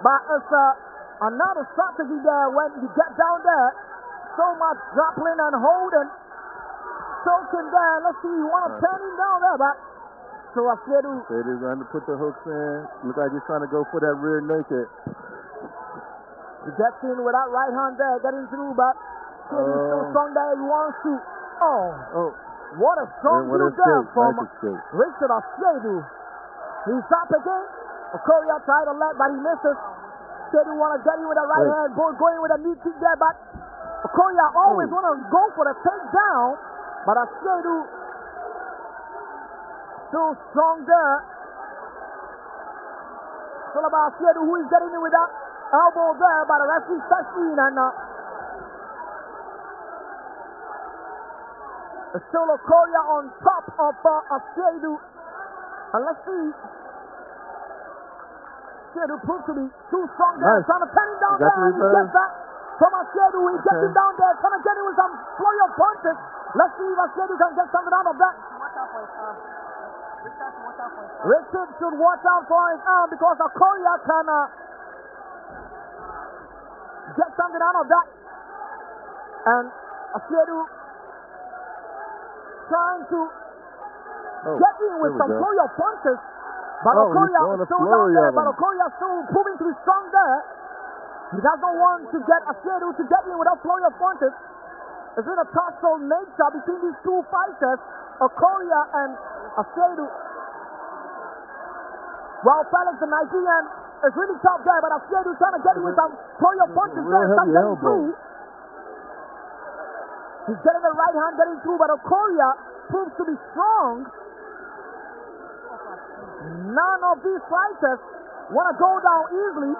But it's another strategy there when you get down there. So much grappling and holding. Choking there. Let's see, you want to turn him down there, but so Asiedu. Asiedu's going to put the hooks in. Looks like he's trying to go for that rear naked. He gets in with that right hand there, getting through, but Asiedu's still strong there. He wants to. What a strong move there from Richard Asiedu. He's up again. Okoria tried to let, but he misses. Asiedu want to get in with a right hand, going with a knee kick there, but Okoria always want to go for the takedown, but Asiedu still strong there. It's all about Asiedu, who is getting in with that elbow there, but the referee steps in and it's still Okoria on top of Asiedu. And let's see. Asiedu proved to be too strong there. Trying to turn him down there. And he gets that from Asiedu. He gets him down there. Trying to get him with some flurry of punches. Let's see if Asiedu can get something out of that. Richard should watch out for his arm because Okoria can get something out of that. And Asiedu trying to get in with some flurry of punches. But Okoria is still down there. But Okoria still proving to be strong there. He doesn't want to get Asiedu to get in without flurry of punches. It's in a tussle nature between these two fighters, Okoria and Asiedu. While Felix, the Nigerian, is really tough there, but Asiedu trying to get in with some flurry of punches there. Some getting through. He's getting the right hand getting through, but Okoria proves to be strong. None of these fighters want to go down easily.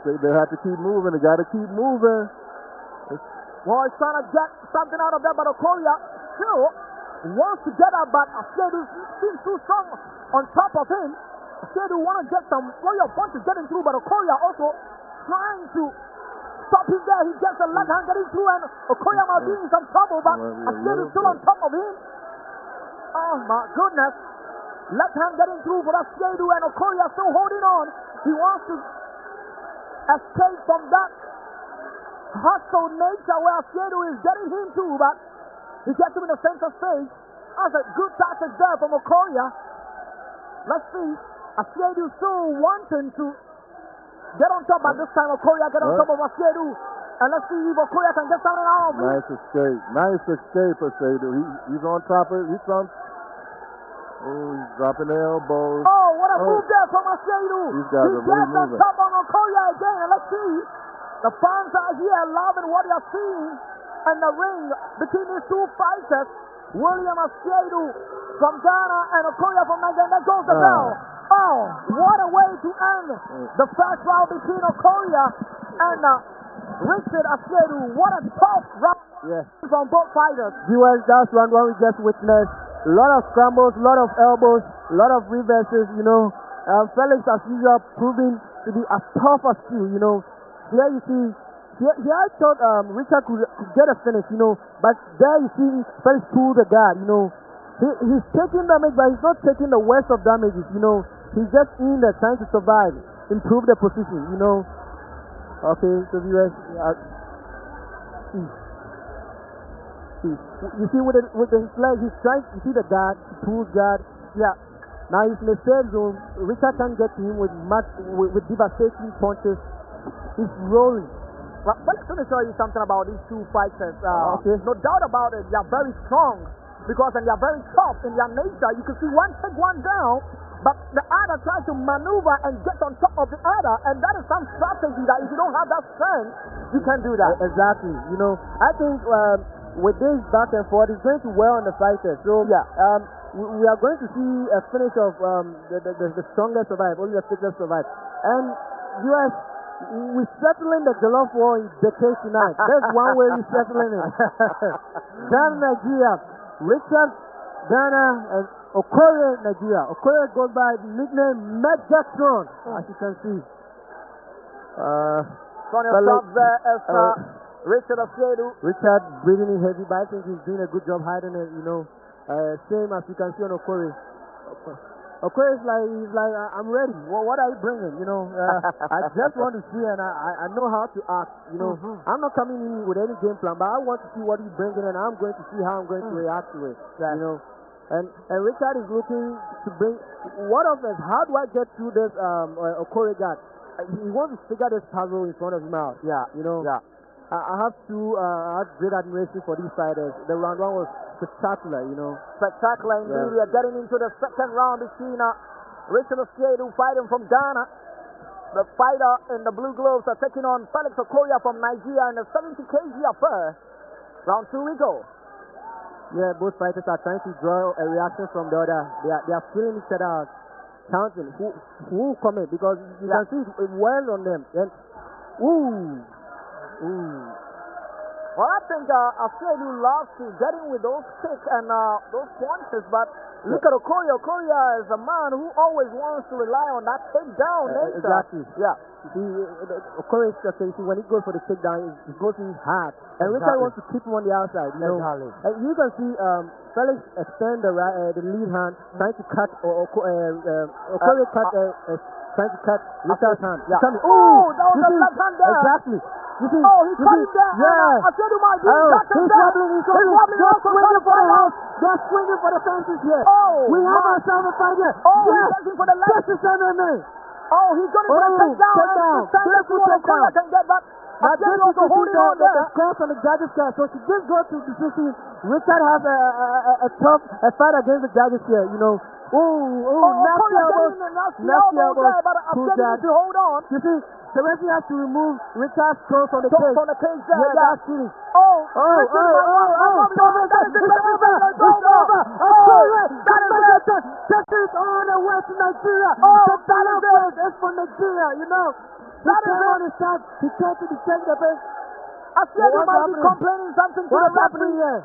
They have to keep moving. They got to keep moving. Well, he's trying to get something out of that, but Okoria still wants to get out, but Asiedu seems too strong on top of him. Asiedu want to get some flurry of punches getting through, but Okoria also trying to stop him there. He gets the left hand getting through, and Okoria might be in some trouble, but Asiedu still on top of him. Oh my goodness. Left hand getting through for Asiedu, and Okoria still holding on. He wants to escape from that hostile nature where Asiedu is getting him too, but he gets him in the center stage. That's a good tactic there from Okoria. Let's see. Asiedu still wanting to get on top, but this time Okoria get on top of Asiedu. And let's see if Okoria can get something out of it. Nice escape. Nice escape, Asiedu. He's on top of it. He's dropping the elbows. Oh, what a move there from Asiedu. These guys are really moving. He gets on top on Okoria again. And let's see. The fans are here loving what they are seeing in the ring between these two fighters. William Asiedu from Ghana and Okoria from Nigeria. There goes the bell. Oh, what a way to end the first round between Okoria and Richard Asiedu. What a tough round from both fighters. Viewers, that's round one we just witnessed. A lot of scrambles, a lot of elbows, a lot of reverses, you know. Felix, as usual, proving to be as tough as steel, you know. Here you see, here I thought Richard could get a finish, you know. But there you see Felix pull the guard, you know. He's taking damage, but he's not taking the worst of damages, you know. He's just in there trying to survive, improve the position, you know. Okay, so viewers, you see with his leg, he's trying. You see the guard, he pulls guard. Yeah. Now he's in the safe zone. Richard can't get to him with devastating punches. He's rolling. Well, let me show you something about these two fighters. Okay. No doubt about it, they are very strong because they are very tough in their nature. You can see one take one down, but the other tries to maneuver and get on top of the other, and that is some strategy that if you don't have that strength, you can do that. Exactly. You know, I think with this back and forth, it's going to wear on the fighters. So yeah, we are going to see a finish of the strongest survive, only the fittest survive. And US, we're settling the Jollof War in the case tonight. That's one way we're settling it. Ghana, Nigeria, Richard, Ghana, and Okoria, Nigeria. Okoria goes by the nickname Megatron, as you can see. Richard Asiedu. Richard breathing in heavy, but I think he's doing a good job hiding it, you know. Same as you can see on Okoria. Okoria he's like, I'm ready. What are you bringing? You know, I just want to see and I know how to act. You know, I'm not coming in with any game plan, but I want to see what he's bringing and I'm going to see how I'm going to react to it. You know, and Richard is looking to bring. What of us? How do I get through this Okoria guard? He wants to figure this puzzle in front of him out. Yeah, you know. Yeah. I have great admiration for these fighters. The round one was spectacular, you know. Spectacular indeed. We are getting into the second round between Richard Asiedu fighting from Ghana. The fighter in the blue gloves are taking on Felix Okoria from Nigeria in the 70 kg affair. Round 2 we go. Yeah, both fighters are trying to draw a reaction from the other. They are feeling each other out, counting who will come in because you can see it well on them. And well, I think Asiedu loves to get in with those kicks and those punches, but look at Okoria. Okoria is a man who always wants to rely on that takedown. Exactly. Yeah. Okoria is okay. When he goes for the takedown, he goes in hard. And Richard wants to keep him on the outside. You know? And you can see Felix extend the lead hand, trying to cut Okoria trying to cut Richard's hand. Yeah. That was the left hand there. Exactly. He cut him there. Yeah. Asiedu might be he's wobbling. They're swinging for the house. They're swinging for the fences here. We have ourselves a fight here. He's looking for the left. Just MMA. He's going for the takedown. Let's see what Okoria can get back. Asiedu also holding on there. The cross on the judges' chair. So she just goes to decision. Richard has a tough fight against the judges here, you know. Nasty elbows. But Asiedu to hold on. You see, the referee has to remove Richard's cross on the cage. Yeah, that's cheating. It's over. That is on the way to Nigeria. The battle is for Nigeria, you know. That is on his side. He tried to defend the base. Asiedu might be complaining something to the referee here.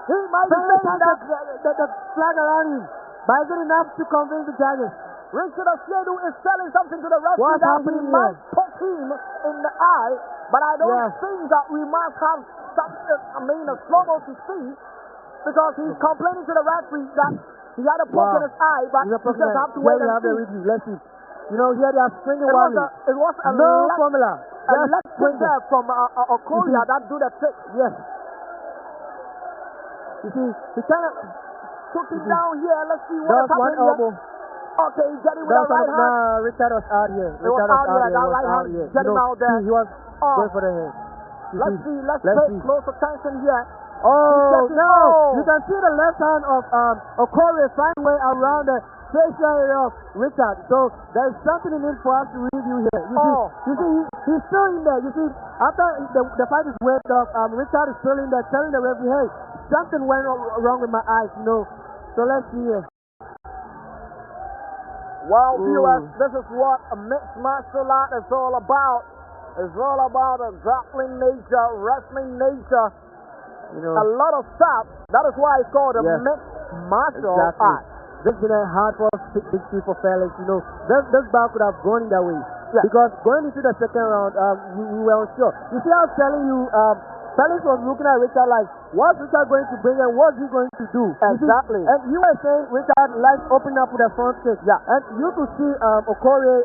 He might be saying that the flag around him. But is it enough to convince the judges? Richard Asiedu is telling something to the referee that we must poke him in the eye, but I don't think that we must have something, a slow-mo to see, because he's complaining to the referee that he had a poke in his eye, but he just have to wait and see. Let's see. You know, here they are swinging one. It was a formula. A left swing there from Okoria that do the trick. Yes. You see, he kind of took him down here. Let's see what happened here. Okay, he's getting with the right hand. Richard was out here. That right hand. Get him out there. He was going for the head. Let's pay close attention here. You can see the left hand of Okoria find way around the facial area of Richard. So there's something in it for us to review here. You see, he's still in there. You see, after the fight is wrapped up, Richard is still in there telling the referee, hey, something went wrong with my eyes, you know. So let's see here. Well, viewers, this is what a mixed martial art is all about. It's all about a grappling nature, wrestling nature, you know, a lot of stuff. That is why it's called a mixed martial art. This has been a hard victory for Felix. You know, this bout could have gone that way. Yeah. Because going into the second round, we were unsure. You see, I was telling you, Felix was looking at Richard like, what's Richard going to bring and what's he going to do? Exactly. And you were saying Richard likes opening up with a front kick. Yeah. And you could see Okoria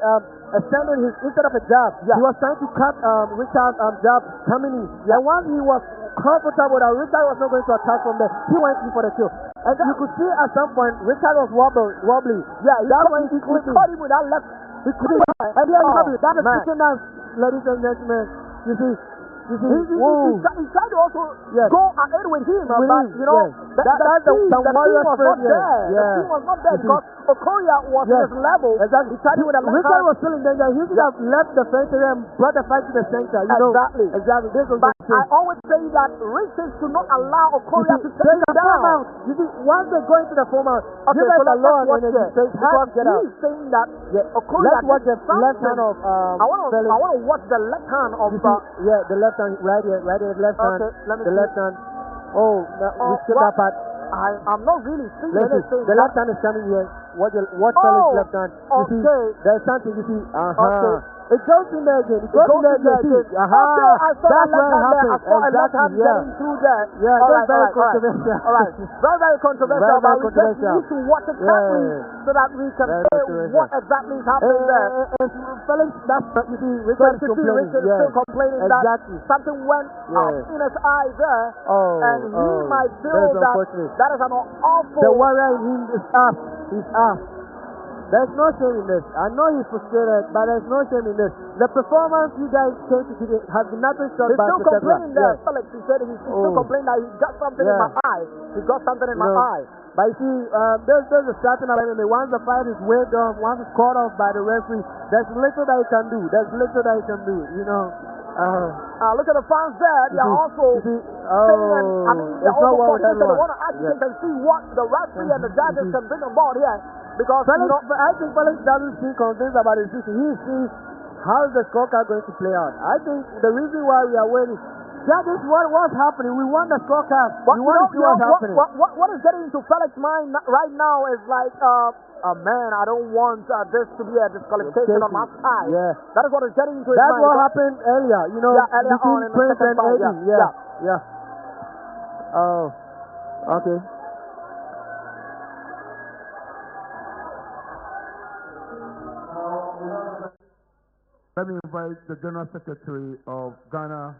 extending his, instead of a jab, he was trying to cut Richard's jab coming in. Yeah. And once he was comfortable that Richard was not going to attack from there, he went in for the kill. And you could see at some point Richard was wobbly. Yeah, that's when he caught him with that left. He couldn't. And then that is sitting down, ladies and gentlemen. You see. He tried to also go ahead with him, but you know, the team was not there. The team was not there because Okoria was at his level. Exactly. He tried to with a left hand. Richard was still in danger. He should have left the fence and brought the fight to the center. You know? Exactly. This was but I always say that Richard should not allow Okoria to take him down. You see, once they go into the format, okay, so let's watch it. Because he's saying that Okoria. Let's watch the left hand of I want to watch the left hand of the left hand right here, left hand. The left hand. We skip that part. I'm not really seeing anything. The left hand is coming here. what Felix left hand. You see, there's something you see. It goes in there again. It goes in there again. Okay, I saw That's a left hand there. I saw a left hand Exactly, getting through there. Yeah, All that's very right. controversial. All right. Very controversial. Very But we just controversial. need to watch it carefully so that we can Very say controversial. what exactly is happening there. Felix, you see, Richard is complaining. Richard is still complaining that something went in his eye there, and he might feel that is an awful. The warrior in him is up. He's up. There's no shame in this. I know he's frustrated, but there's no shame in this. The performance you guys came to give has been nothing short by He's still complaining there. Felix, he said he's still complaining that he got something in my eye. He got something in my eye. But you see, there's a starting of MMA. Once the fight is waved off, once it's called off by the referee, there's little that he can do. Look at the fans there. They are also saying, they're also frustrated. They want to act and see what the referee and the judges can bring on board here. Because Felix, I think Felix doesn't seem convinced about his decision. He sees how the scorecard going to play out. I think the reason why we are waiting, that is what's happening. We want the scorecard. We want to see what's happening. What is getting into Felix's mind right now is like, man, I don't want this to be a disqualification on my side. Yeah. That is what is getting into his mind. That's what happened earlier, earlier on in the Prince second and fight. Eddie. Yeah. Oh, okay. Let me invite the General Secretary of Ghana,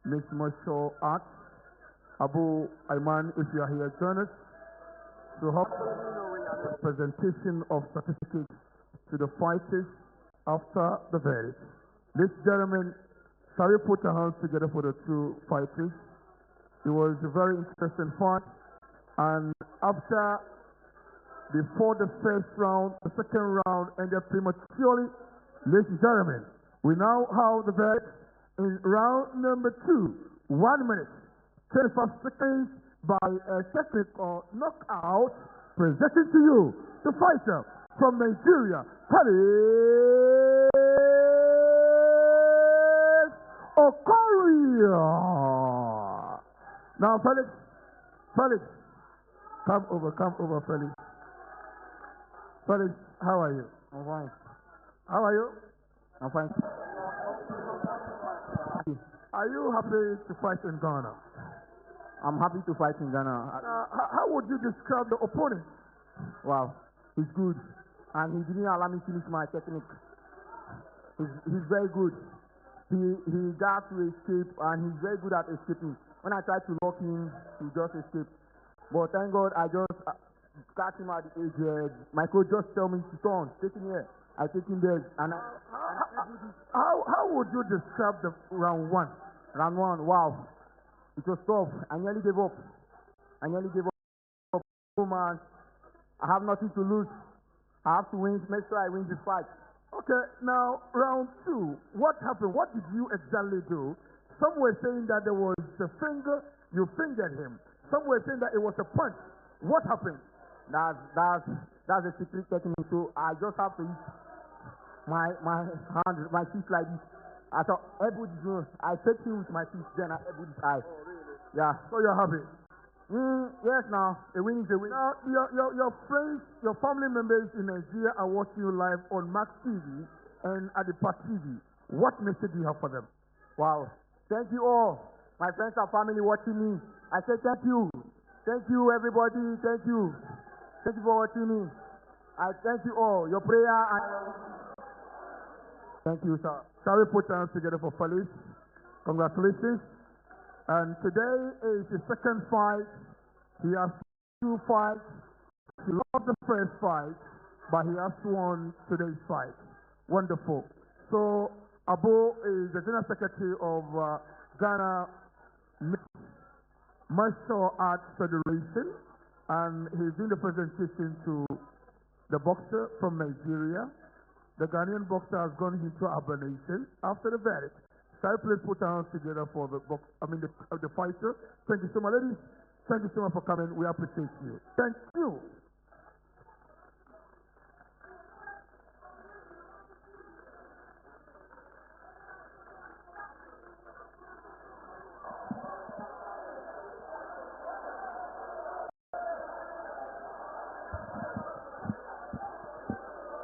Mixed Martial Arts, Abu Ayman, if you are here, join us to help the presentation of certificates to the fighters after the verdict. Ladies and gentlemen, shall we put our hands together for the two fighters? It was a very interesting fight, and before the first round, the second round ended prematurely. Ladies and gentlemen, we now have the verdict in round number 2. 1 minute, 25 seconds by a technical knockout. Presenting to you the fighter from Nigeria, Felix OKORIA. Now, Felix, come over, Felix. Felix, how are you? I'm fine. How are you? I'm fine. Are you happy to fight in Ghana? I'm happy to fight in Ghana. How would you describe the opponent? Wow, he's good. And he didn't allow me to finish my technique. He's very good. He got to escape, and he's very good at escaping. When I tried to lock him, he just escaped. But thank God, I just catch him at the edge. My coach just tell me to turn, take him here. I take him there, and how would you describe the round 1? Round 1, wow, it was tough. I nearly gave up. Oh man, I have nothing to lose. I have to win. Make sure I win this fight. Okay, now round 2. What happened? What did you exactly do? Some were saying that there was a finger. You fingered him. Some were saying that it was a punch. What happened? That's a secret technique. So I just have to use my hand, my fist like this. I thought everybody's good. I take him with my fist, then I everybody's eye. Yeah. So you're happy? Yes. Now a win is a win. Now your friends, your family members in Nigeria are watching you live on Max TV and at the Park TV. What message do you have for them? Wow. Thank you all. My friends and family watching me. I say thank you. Thank you everybody. Thank you. Thank you for watching me. I thank you all. Your prayer and thank you, sir. Shall we put hands together for Felix? Congratulations. And today is his second fight. He has 2 fights. He lost the first fight, but he has won today's fight. Wonderful. So Abu is the General Secretary of Ghana Martial Arts Federation, and he's doing the presentation to the boxer from Nigeria. The Ghanaian boxer has gone into hibernation after the verdict. Shall we please put our hands together for the fighter? Thank you so much, ladies. Thank you so much for coming. We appreciate you. Thank you.